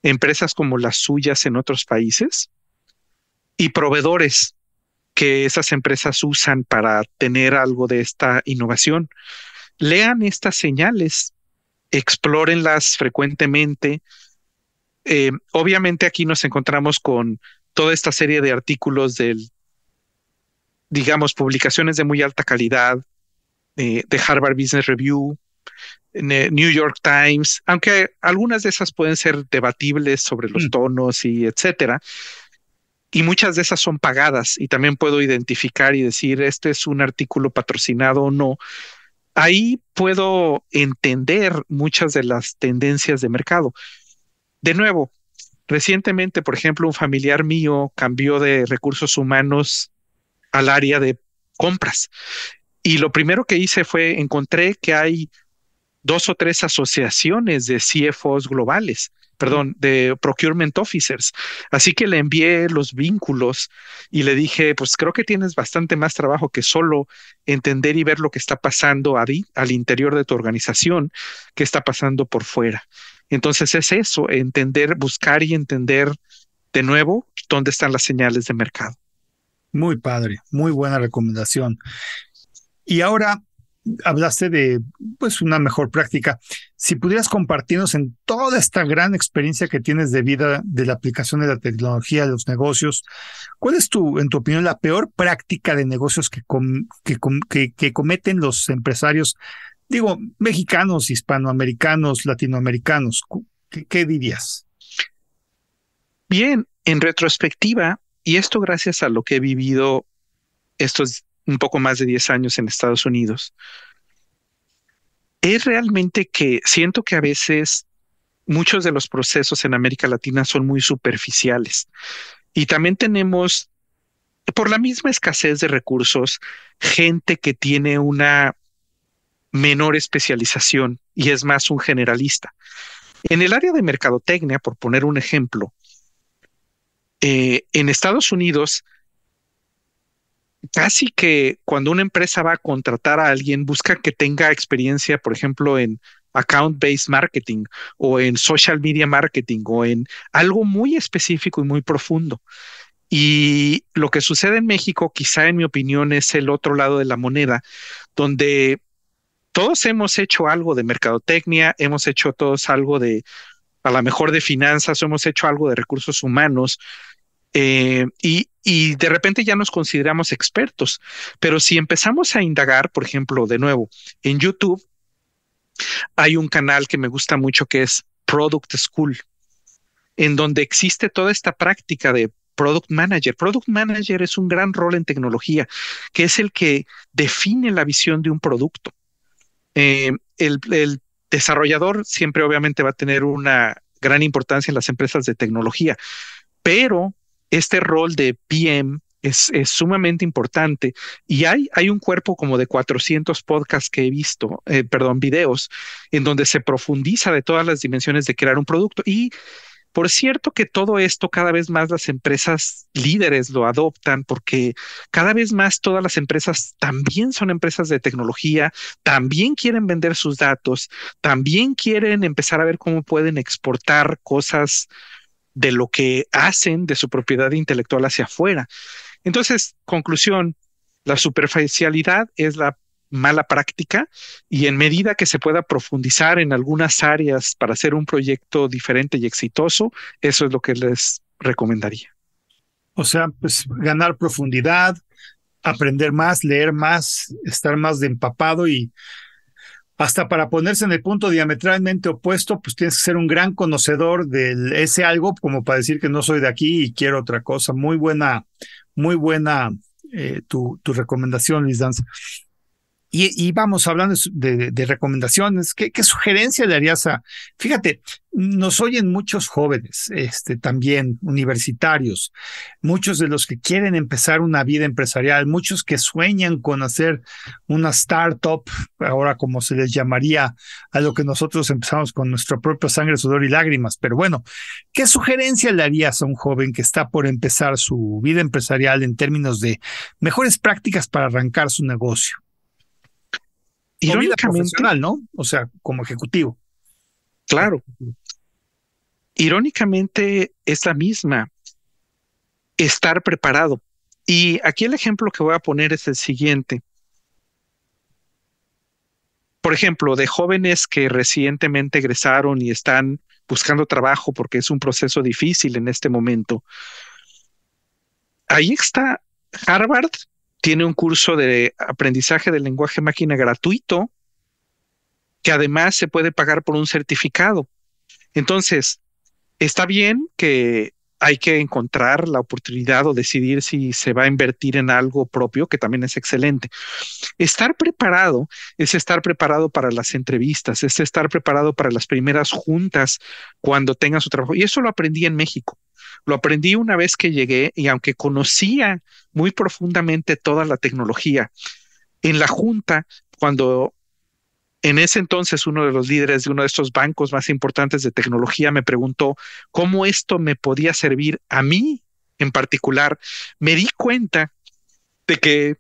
empresas como las suyas en otros países y proveedores que esas empresas usan para tener algo de esta innovación. Lean estas señales, explórenlas frecuentemente. Obviamente aquí nos encontramos con toda esta serie de artículos digamos, publicaciones de muy alta calidad, de Harvard Business Review, New York Times, aunque algunas de esas pueden ser debatibles sobre los tonos y etcétera. Y muchas de esas son pagadas y también puedo identificar y decir, este es un artículo patrocinado o no. Ahí puedo entender muchas de las tendencias de mercado. De nuevo, recientemente, por ejemplo, un familiar mío cambió de recursos humanos al área de compras. Y lo primero que hice fue encontré que hay 2 o 3 asociaciones de CFOs globales, de procurement officers. Así que le envié los vínculos y le dije, pues creo que tienes bastante más trabajo que solo entender y ver lo que está pasando al interior de tu organización, que está pasando por fuera. Entonces es eso, entender, buscar y entender de nuevo dónde están las señales de mercado. Muy padre, muy buena recomendación. Y ahora hablaste de una mejor práctica. Si pudieras compartirnos en toda esta gran experiencia que tienes de vida de la aplicación de la tecnología a los negocios, ¿cuál es en tu opinión, la peor práctica de negocios que cometen los empresarios, digo, mexicanos, hispanoamericanos, latinoamericanos? ¿Qué dirías? Bien, en retrospectiva, y esto gracias a lo que he vivido estos un poco más de 10 años en Estados Unidos, es realmente que siento que a veces muchos de los procesos en América Latina son muy superficiales y también tenemos, por la misma escasez de recursos, gente que tiene una menor especialización y es más un generalista. En el área de mercadotecnia, por poner un ejemplo, en Estados Unidos, casi que cuando una empresa va a contratar a alguien, busca que tenga experiencia, por ejemplo, en account-based marketing o en social media marketing o en algo muy específico y muy profundo. Y lo que sucede en México, quizá en mi opinión, es el otro lado de la moneda, donde todos hemos hecho algo de mercadotecnia, hemos hecho todos algo de, a lo mejor de finanzas, o hemos hecho algo de recursos humanos, y de repente ya nos consideramos expertos. Pero si empezamos a indagar, por ejemplo, de nuevo, en YouTube hay un canal que me gusta mucho que es Product School, en donde existe toda esta práctica de Product Manager. Product Manager es un gran rol en tecnología, que es el que define la visión de un producto. El desarrollador siempre obviamente va a tener una gran importancia en las empresas de tecnología, pero este rol de PM es sumamente importante y hay un cuerpo como de 400 podcasts que he visto, videos, en donde se profundiza de todas las dimensiones de crear un producto. Y por cierto que todo esto cada vez más las empresas líderes lo adoptan, porque cada vez más todas las empresas también son empresas de tecnología, también quieren vender sus datos, también quieren empezar a ver cómo pueden exportar cosas de lo que hacen de su propiedad intelectual hacia afuera. Entonces, conclusión, la superficialidad es la mala práctica, y en medida que se pueda profundizar en algunas áreas para hacer un proyecto diferente y exitoso, eso es lo que les recomendaría. O sea, pues ganar profundidad, aprender más, leer más, estar más de empapado y hasta para ponerse en el punto diametralmente opuesto, pues tienes que ser un gran conocedor de ese algo como para decir que no soy de aquí y quiero otra cosa. Muy buena tu recomendación, Luis Danza. Y vamos hablando de recomendaciones. ¿Qué sugerencia le harías a? Fíjate, nos oyen muchos jóvenes, también universitarios, muchos de los que quieren empezar una vida empresarial, muchos que sueñan con hacer una startup, ahora como se les llamaría a lo que nosotros empezamos con nuestra propia sangre, sudor y lágrimas. Pero bueno, ¿qué sugerencia le harías a un joven que está por empezar su vida empresarial en términos de mejores prácticas para arrancar su negocio? Irónicamente, profesional, ¿no? O sea, como ejecutivo. Claro. Irónicamente es la misma. Estar preparado. Y aquí el ejemplo que voy a poner es el siguiente. Por ejemplo, de jóvenes que recientemente egresaron y están buscando trabajo porque es un proceso difícil en este momento. Ahí está Harvard. Tiene un curso de aprendizaje del lenguaje máquina gratuito que además se puede pagar por un certificado. Entonces, está bien que hay que encontrar la oportunidad o decidir si se va a invertir en algo propio, que también es excelente. Estar preparado es estar preparado para las entrevistas, es estar preparado para las primeras juntas cuando tenga su trabajo. Y eso lo aprendí en México. Lo aprendí una vez que llegué y aunque conocía muy profundamente toda la tecnología, en la junta, cuando en ese entonces uno de los líderes de uno de estos bancos más importantes de tecnología me preguntó cómo esto me podía servir a mí en particular, me di cuenta de que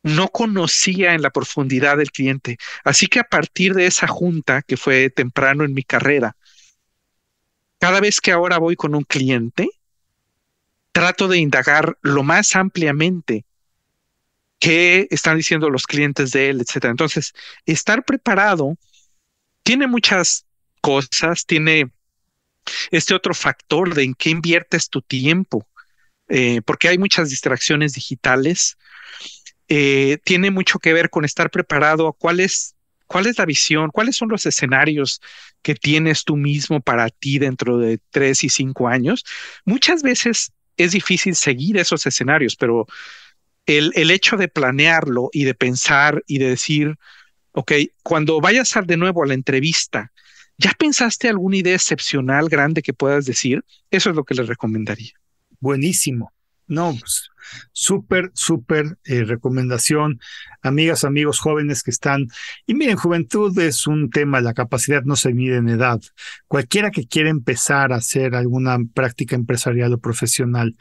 no conocía en la profundidad del cliente. Así que a partir de esa junta, que fue temprano en mi carrera, cada vez que ahora voy con un cliente, trato de indagar lo más ampliamente qué están diciendo los clientes de él, etcétera. Entonces, estar preparado tiene muchas cosas, tiene este otro factor de en qué inviertes tu tiempo, porque hay muchas distracciones digitales. Tiene mucho que ver con estar preparado. ¿Cuál es la visión? ¿Cuáles son los escenarios que tienes tú mismo para ti dentro de 3 y 5 años? Muchas veces es difícil seguir esos escenarios, pero el hecho de planearlo y de pensar y de decir, ok, cuando vayas de nuevo a la entrevista, ¿ya pensaste alguna idea excepcional, grande que puedas decir? Eso es lo que les recomendaría. Buenísimo. No, pues, súper recomendación, amigas, amigos jóvenes que están. Y miren, juventud es un tema, la capacidad no se mide en edad. Cualquiera que quiera empezar a hacer alguna práctica empresarial o profesional,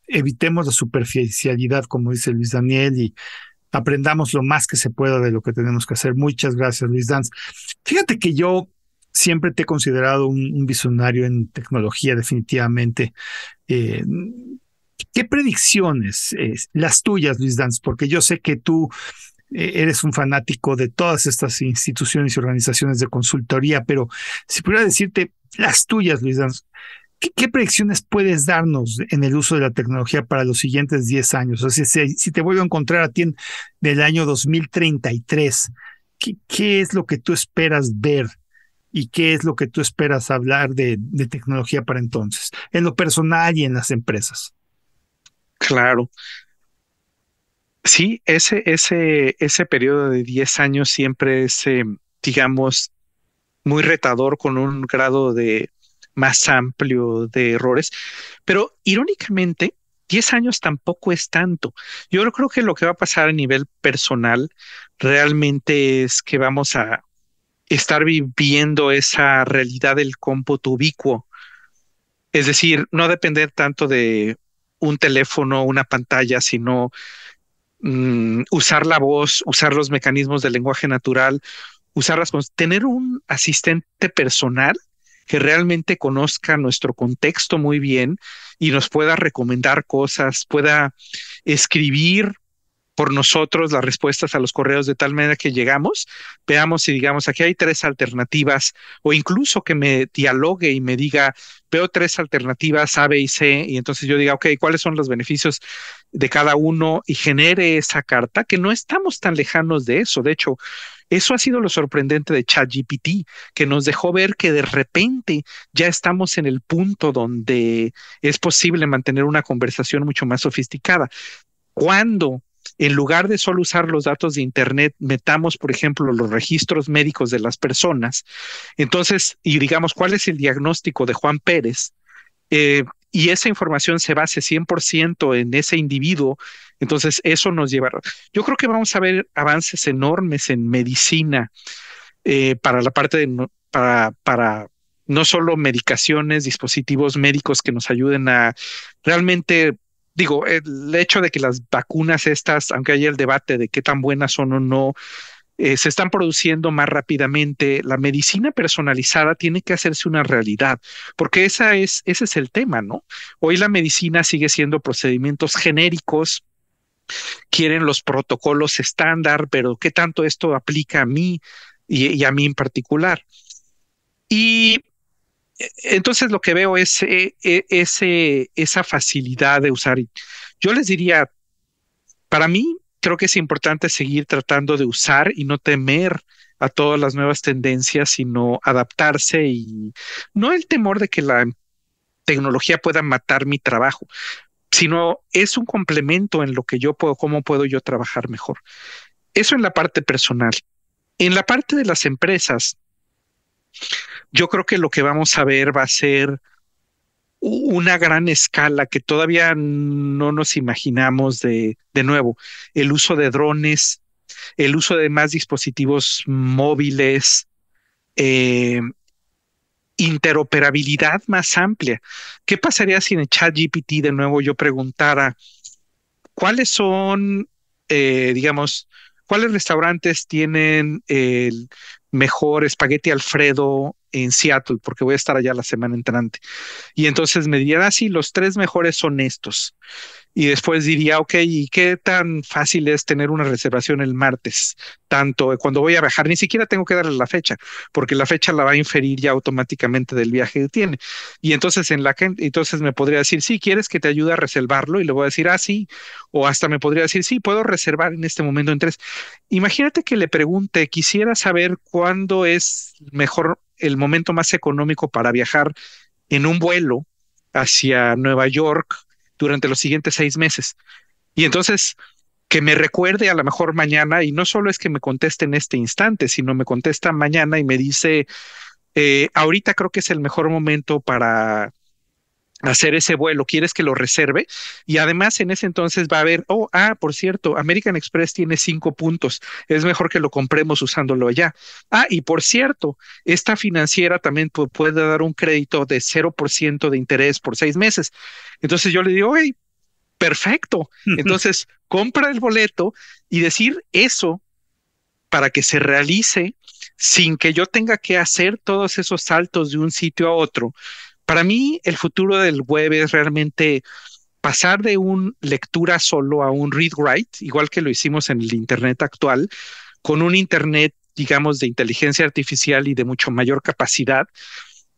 evitemos la superficialidad, como dice Luis Daniel, y aprendamos lo más que se pueda de lo que tenemos que hacer. Muchas gracias, Luis Danz. Fíjate que yo siempre te he considerado un visionario en tecnología, definitivamente. ¿Qué predicciones, las tuyas, Luis Danz? Porque yo sé que tú eres un fanático de todas estas instituciones y organizaciones de consultoría, pero si pudiera decirte las tuyas, Luis Danz, ¿qué predicciones puedes darnos en el uso de la tecnología para los siguientes 10 años? O sea, si te vuelvo a encontrar a ti del año 2033, ¿qué es lo que tú esperas ver? ¿Y qué es lo que tú esperas hablar de tecnología para entonces, en lo personal y en las empresas? Claro. Sí, ese periodo de 10 años siempre es, digamos, muy retador, con un grado de más amplio de errores. Pero irónicamente, 10 años tampoco es tanto. Yo creo que lo que va a pasar a nivel personal realmente es que vamos a estar viviendo esa realidad del cómputo ubicuo. Es decir, no depender tanto de un teléfono, una pantalla, sino usar la voz, usar los mecanismos del lenguaje natural, tener un asistente personal que realmente conozca nuestro contexto muy bien y nos pueda recomendar cosas, pueda escribir por nosotros las respuestas a los correos de tal manera que llegamos, veamos y digamos, aquí hay 3 alternativas, o incluso que me dialogue y me diga, veo 3 alternativas A, B y C, y entonces yo diga, ok, ¿cuáles son los beneficios de cada uno? Y genere esa carta, que no estamos tan lejanos de eso. De hecho, eso ha sido lo sorprendente de ChatGPT, que nos dejó ver que de repente ya estamos en el punto donde es posible mantener una conversación mucho más sofisticada. Cuando en lugar de solo usar los datos de Internet, metamos, por ejemplo, los registros médicos de las personas, entonces, y digamos, ¿cuál es el diagnóstico de Juan Pérez? Y esa información se base 100% en ese individuo, entonces eso nos llevará. Yo creo que vamos a ver avances enormes en medicina para la parte de, para no solo medicaciones, dispositivos médicos que nos ayuden a realmente. Digo, el hecho de que las vacunas estas, aunque haya el debate de qué tan buenas son o no, se están produciendo más rápidamente. La medicina personalizada tiene que hacerse una realidad, porque ese es el tema, ¿no? Hoy la medicina sigue siendo procedimientos genéricos, quieren los protocolos estándar, pero ¿qué tanto esto aplica a mí y a mí en particular? Y entonces lo que veo es esa facilidad de usar. Yo les diría, para mí creo que es importante seguir tratando de usar y no temer a todas las nuevas tendencias, sino adaptarse y no el temor de que la tecnología pueda matar mi trabajo, sino es un complemento en lo que yo puedo, cómo puedo yo trabajar mejor. Eso en la parte personal. En la parte de las empresas, yo creo que lo que vamos a ver va a ser una gran escala que todavía no nos imaginamos de nuevo, el uso de drones, el uso de más dispositivos móviles, interoperabilidad más amplia. ¿Qué pasaría si en ChatGPT de nuevo yo preguntara cuáles son, digamos, cuáles restaurantes tienen el mejor espagueti Alfredo en Seattle, porque voy a estar allá la semana entrante? Y entonces me dirían, sí, los 3 mejores son estos. Y después diría, ok, ¿y qué tan fácil es tener una reservación el martes? Tanto cuando voy a viajar, ni siquiera tengo que darle la fecha, porque la fecha la va a inferir ya automáticamente del viaje que tiene. Y entonces entonces me podría decir, sí, ¿quieres que te ayude a reservarlo? Y le voy a decir, sí. O hasta me podría decir, sí, puedo reservar en este momento en 3. Imagínate que le pregunte, quisiera saber cuándo es mejor, el momento más económico para viajar en un vuelo hacia Nueva York durante los siguientes 6 meses. Y entonces que me recuerde a lo mejor mañana, y no solo es que me conteste en este instante, sino me contesta mañana y me dice, ahorita creo que es el mejor momento para hacer ese vuelo, ¿quieres que lo reserve? Y además en ese entonces va a haber, por cierto, American Express tiene 5 puntos, es mejor que lo compremos usándolo allá. Y por cierto, esta financiera también puede dar un crédito de 0% de interés por 6 meses. Entonces yo le digo, hey, perfecto. Entonces compra el boleto y decir eso para que se realice sin que yo tenga que hacer todos esos saltos de un sitio a otro. Para mí, el futuro del web es realmente pasar de un lectura solo a un read-write, igual que lo hicimos en el Internet actual, con un Internet, digamos, de inteligencia artificial y de mucho mayor capacidad.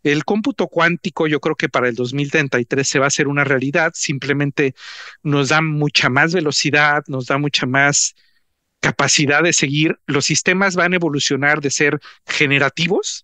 El cómputo cuántico, yo creo que para el 2033 se va a hacer una realidad, simplemente nos da mucha más velocidad, nos da mucha más capacidad de seguir. Los sistemas van a evolucionar de ser generativos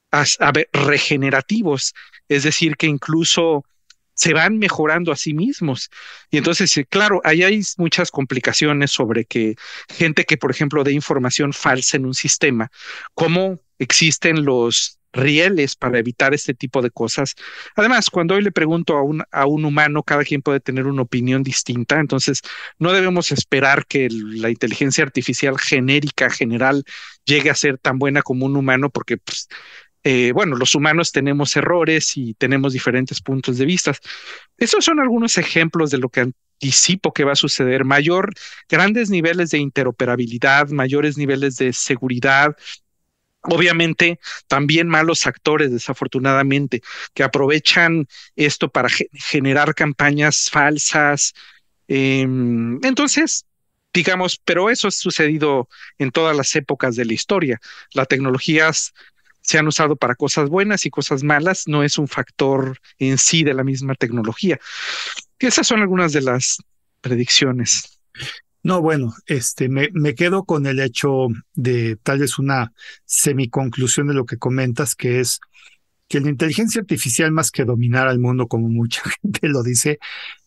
a regenerativos, es decir, que incluso se van mejorando a sí mismos. Y entonces, claro, ahí hay muchas complicaciones sobre que gente que, por ejemplo, dé información falsa en un sistema, cómo existen los rieles para evitar este tipo de cosas. Además, cuando hoy le pregunto a un humano, cada quien puede tener una opinión distinta, entonces no debemos esperar que la inteligencia artificial genérica, general, llegue a ser tan buena como un humano, porque pues, los humanos tenemos errores y tenemos diferentes puntos de vista. Esos son algunos ejemplos de lo que anticipo que va a suceder. Grandes niveles de interoperabilidad, mayores niveles de seguridad. Obviamente, también malos actores, desafortunadamente, que aprovechan esto para generar campañas falsas. Entonces, digamos, pero eso ha sucedido en todas las épocas de la historia. Las tecnologías se han usado para cosas buenas y cosas malas, no es un factor en sí de la misma tecnología. Esas son algunas de las predicciones. No, bueno, me quedo con el hecho de tal vez una semiconclusión de lo que comentas, que es que la inteligencia artificial, más que dominar al mundo, como mucha gente lo dice,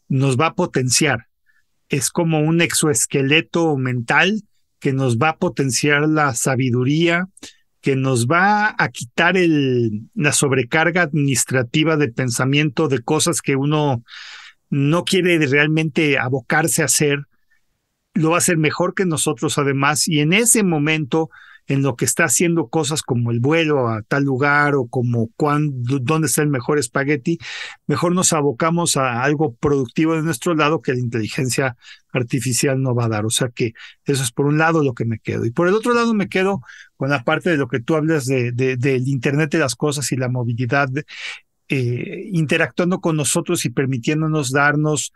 nos va a potenciar. Es como un exoesqueleto mental que nos va a potenciar la sabiduría, que nos va a quitar la sobrecarga administrativa de pensamiento de cosas que uno no quiere realmente abocarse a hacer. Lo va a hacer mejor que nosotros además, y en ese momento, en lo que está haciendo cosas como el vuelo a tal lugar o como dónde está el mejor espagueti, mejor nos abocamos a algo productivo de nuestro lado que la inteligencia artificial no va a dar. O sea que eso es por un lado lo que me quedo. Y por el otro lado me quedo con la parte de lo que tú hablas del Internet de las cosas y la movilidad, interactuando con nosotros y permitiéndonos darnos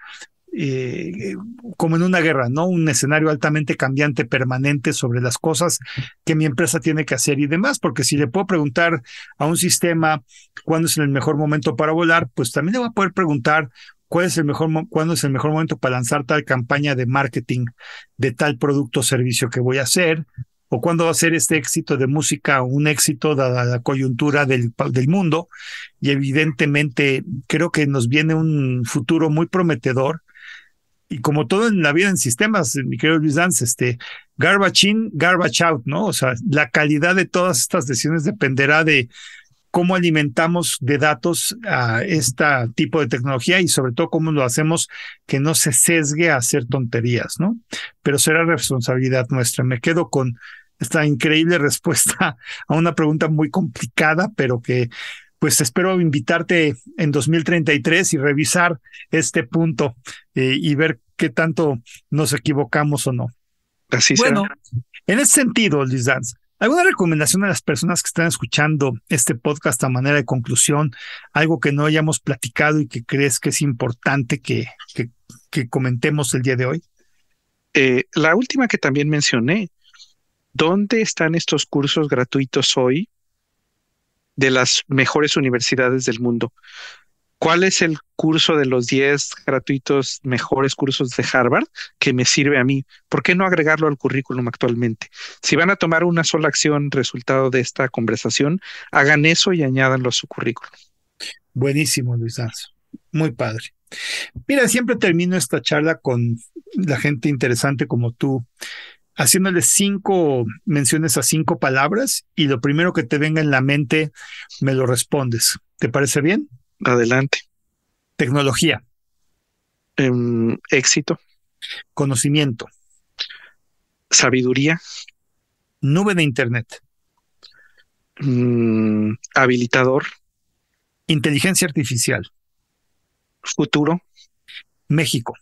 como en una guerra, ¿no? Un escenario altamente cambiante, permanente sobre las cosas que mi empresa tiene que hacer y demás, porque si le puedo preguntar a un sistema cuándo es el mejor momento para volar, pues también le voy a poder preguntar cuándo es el mejor momento para lanzar tal campaña de marketing de tal producto o servicio que voy a hacer, o cuándo va a ser este éxito de música un éxito dada la coyuntura del mundo. Y evidentemente creo que nos viene un futuro muy prometedor. Y como todo en la vida en sistemas, mi querido Luis Danz, garbage in, garbage out, ¿no? O sea, la calidad de todas estas decisiones dependerá de cómo alimentamos de datos a este tipo de tecnología y sobre todo cómo lo hacemos que no se sesgue a hacer tonterías, ¿no? Pero será responsabilidad nuestra. Me quedo con esta increíble respuesta a una pregunta muy complicada, pero que pues espero invitarte en 2033 y revisar este punto y ver qué tanto nos equivocamos o no. Así bueno, será. En ese sentido, Luis Danz, ¿alguna recomendación a las personas que están escuchando este podcast a manera de conclusión? Algo que no hayamos platicado y que crees que es importante que comentemos el día de hoy. La última que también mencioné, ¿dónde están estos cursos gratuitos hoy de las mejores universidades del mundo? ¿Cuál es el curso de los 10 gratuitos mejores cursos de Harvard que me sirve a mí? ¿Por qué no agregarlo al currículum actualmente? Si van a tomar una sola acción resultado de esta conversación, hagan eso y añádanlo a su currículum. Buenísimo, Luis Danz. Muy padre. Mira, siempre termino esta charla con la gente interesante como tú, haciéndole 5 menciones a 5 palabras y lo primero que te venga en la mente me lo respondes. ¿Te parece bien? Adelante. Tecnología. Éxito. Conocimiento. Sabiduría. Nube de Internet. Habilitador. Inteligencia artificial. Futuro. México.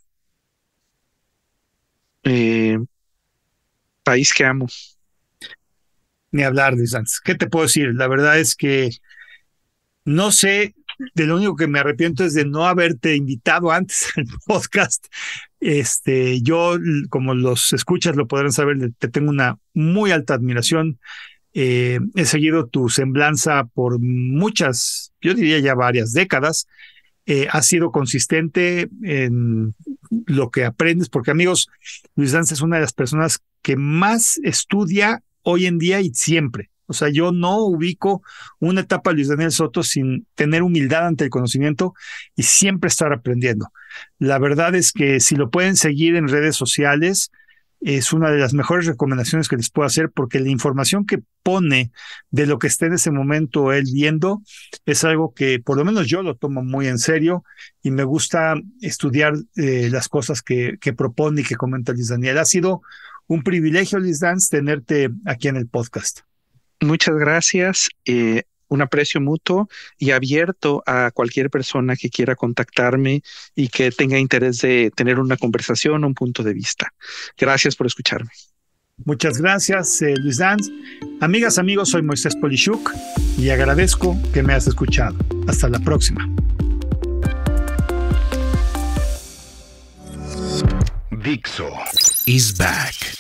País que amo. Ni hablar, Luis Danz. ¿Qué te puedo decir? La verdad es que no sé, de lo único que me arrepiento es de no haberte invitado antes al podcast. Yo, como los escuchas lo podrán saber, te tengo una muy alta admiración. He seguido tu semblanza por muchas, yo diría ya varias décadas. Has sido consistente en lo que aprendes, porque amigos, Luis Danz es una de las personas que más estudia hoy en día y siempre. O sea, yo no ubico una etapa de Luis Daniel Soto sin tener humildad ante el conocimiento y siempre estar aprendiendo. La verdad es que si lo pueden seguir en redes sociales, es una de las mejores recomendaciones que les puedo hacer, porque la información que pone de lo que esté en ese momento él viendo es algo que por lo menos yo lo tomo muy en serio y me gusta estudiar las cosas que propone y que comenta Luis Daniel. Ha sido un privilegio, Luis Danz, tenerte aquí en el podcast. Muchas gracias. Un aprecio mutuo y abierto a cualquier persona que quiera contactarme y que tenga interés de tener una conversación o un punto de vista. Gracias por escucharme. Muchas gracias, Luis Danz. Amigas, amigos, soy Moisés Polishuk y agradezco que me hayas escuchado. Hasta la próxima. Dixo is back.